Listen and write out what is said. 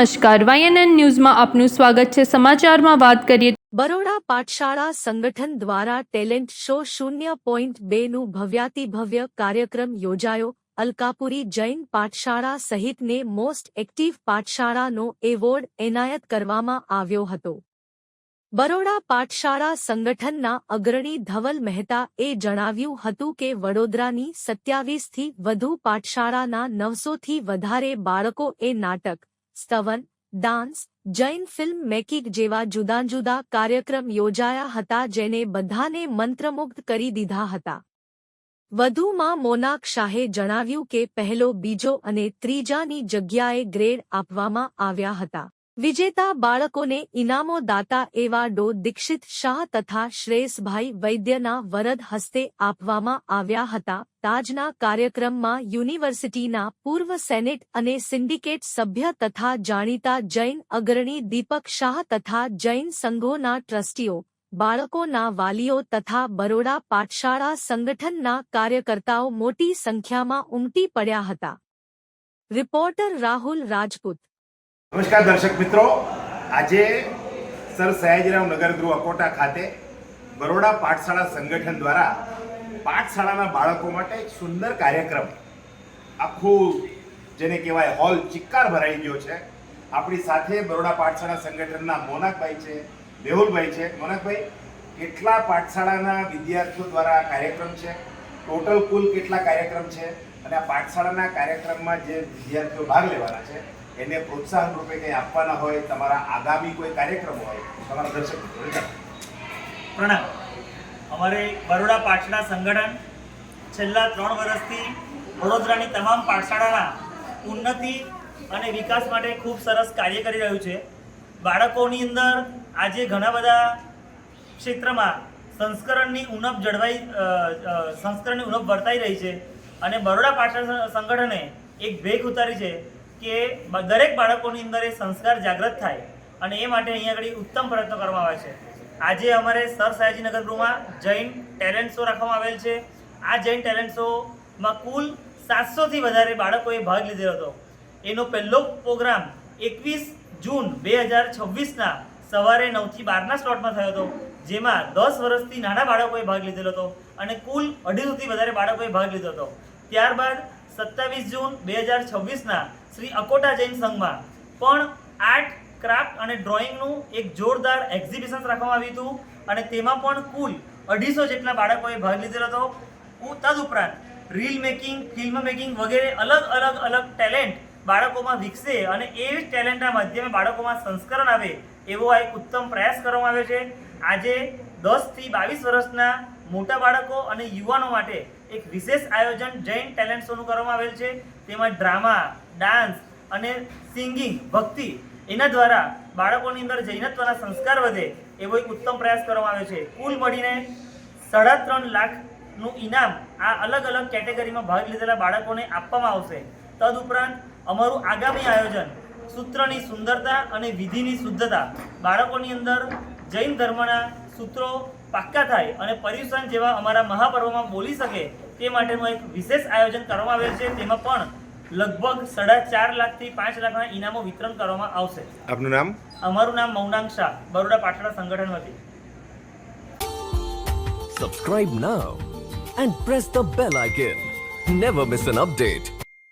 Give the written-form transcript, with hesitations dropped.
નમસ્કાર, YNN ન્યૂઝમાં આપનું સ્વાગત છે। સમાચારમાં વાત કરીએ। બરોડા પાઠશાળા સંગઠન દ્વારા ટેલેન્ટ શો 0.2નું ભવ્યાતિભવ્ય કાર્યક્રમ યોજાયો। અલકાપુરી જૈન પાઠશાળા સહિતને મોસ્ટ એક્ટિવ પાઠશાળાનો એવોર્ડ એનાયત કરવામાં આવ્યો હતો। બરોડા પાઠશાળા સંગઠનના અગ્રણી ધવલ મહેતાએ જણાવ્યું હતું કે વડોદરાની 27થી વધુ પાઠશાળાના 900થી વધારે બાળકોએ નાટક, સ્તવન, ડાન્સ, જૈન ફિલ્મ મેકિંગ જેવા જુદા જુદા કાર્યક્રમ યોજાયા હતા જેને બધાને મંત્રમુગ્ધ કરી દીધા હતા। વધુમાં મોનાક શાહે જણાવ્યું કે પહેલો, બીજો અને ત્રીજાની જગ્યાએ ગ્રેડ આપવામાં આવ્યા હતા। વિજેતા બાળકોને ઇનામો દાતા એવા ડો દીક્ષિત શાહ તથા શ્રેયસભાઈ વૈદ્યના વરદ હસ્તે આપવામાં આવ્યા હતા। તાજના કાર્યક્રમમાં યુનિવર્સિટીના પૂર્વ સેનેટ અને સિન્ડિકેટ સભ્ય તથા જાણીતા જૈન અગ્રણી દીપક શાહ તથા જૈન સંઘોના ટ્રસ્ટીઓ, બાળકોના વાલીઓ તથા બરોડા પાઠશાળા સંગઠનના કાર્યકર્તાઓ મોટી સંખ્યામાં ઉમટી પડ્યા હતા। રિપોર્ટર રાહુલ રાજપૂત। નમસ્કાર દર્શક મિત્રો, આજે સર સયાજીરાવ નગરગૃહ અકોટા ખાતે બરોડા પાઠશાળા સંગઠન દ્વારા પાઠશાળાના બાળકો માટે એક સુંદર કાર્યક્રમ, આખું જેને કહેવાય હોલ ચિક્કાર ભરાઈ ગયો છે। આપણી સાથે બરોડા પાઠશાળા સંગઠનના મોનાકભાઈ છે, મેહુલભાઈ છે। મોનાકભાઈ, કેટલા પાઠશાળાના વિદ્યાર્થીઓ દ્વારા કાર્યક્રમ છે? ટોટલ કુલ કેટલા કાર્યક્રમ છે? અને આ પાઠશાળાના કાર્યક્રમમાં જે વિદ્યાર્થીઓ ભાગ લેવાના છે એને પ્રોત્સાહન રૂપે કંઈ આપવાના હોય, તમારા આગામી કોઈ કાર્યક્રમ હોય, તમારા દર્શક મિત્રો પ્રણામ। અમારે બરોડા પાઠશાળા સંગઠન છેલ્લા 3 વર્ષથી વડોદરાની તમામ પાઠશાળાના ઉન્નતિ અને વિકાસ માટે ખૂબ સરસ કાર્ય કરી રહ્યું છે। બાળકોની અંદર આજે ઘણા બધા ક્ષેત્રમાં સંસ્કરણની ઉણપ વર્તાઈ રહી છે અને બરોડા પાઠશાળા સંગઠને એક ભેખ ઉતારી છે કે દરેક બાળકોની અંદર એ સંસ્કાર જાગૃત થાય અને એ માટે અહીંયા આગળ ઉત્તમ પ્રયત્નો કરવામાં આવે છે। આજે અમારે સર સયાજી નગરગૃહમાં જૈન ટેલેન્ટ શો રાખવામાં આવેલ છે। આ જૈન ટેલેન્ટ શોમાં કુલ 700થી વધારે બાળકોએ ભાગ લીધેલો હતો। એનો પહેલો પ્રોગ્રામ 21 જૂન 2026ના સવારે 9થી 12ના સ્લોટમાં થયો હતો, જેમાં 10 વર્ષથી નાના બાળકોએ ભાગ લીધેલો હતો અને કુલ 250થી વધારે બાળકોએ ભાગ લીધો હતો। ત્યારબાદ 27 જૂન 2026ના શ્રી અકોટા જૈન સંઘમાં પણ આર્ટ, ક્રાફ્ટ અને ડ્રોઈંગનું એક જોરદાર એક્ઝિબિશન રાખવામાં આવ્યું હતું અને તેમાં પણ કુલ 250 જેટલા બાળકોએ ભાગ લીધેલો હતો। તદુપરાંત રીલ મેકિંગ, ફિલ્મ મેકિંગ વગેરે અલગ ટેલેન્ટ બાળકોમાં વિકસે અને એ ટેલેન્ટના માધ્યમે બાળકોમાં સંસ્કરણ આવે એવો આ એક ઉત્તમ પ્રયાસ કરવામાં આવ્યો છે। આજે 10થી 22 વર્ષના મોટા બાળકો અને યુવાનો માટે એક વિશેષ આયોજન જૈન ટેલેન્ટ શોનું કરવામાં આવેલ છે। તેમાં ડ્રામા, ડાન્સ અને સિંગિંગ, ભક્તિ એના દ્વારા બાળકોની અંદર જૈનત્વના સંસ્કાર વધે એવો એક ઉત્તમ પ્રયાસ કરવામાં આવ્યો છે। કુલ મળીને 3.5 લાખનું ઇનામ આ અલગ કેટેગરીમાં ભાગ લીધેલા બાળકોને આપવામાં આવશે। તદુપરાંત અમારું આગામી આયોજન સૂત્રની સુંદરતા અને વિધિની શુદ્ધતા, બાળકોની અંદર જૈન ધર્મના સૂત્રો પાક્કા થાય અને પર્યુષણ જેવા અમારા મહાપર્વમાં બોલી શકે તે માટેનું એક વિશેષ આયોજન કરવામાં આવેલ છે। તેમાં પણ લગભગ 4.5 લાખથી 5 લાખના ઇનામો વિતરણ કરવામાં આવશે। આપનું નામ? અમારું નામ મૌનાંક શાહ, બરોડા પાઠશાળા સંગઠન વતી। Subscribe now and press the bell icon. Never miss an update.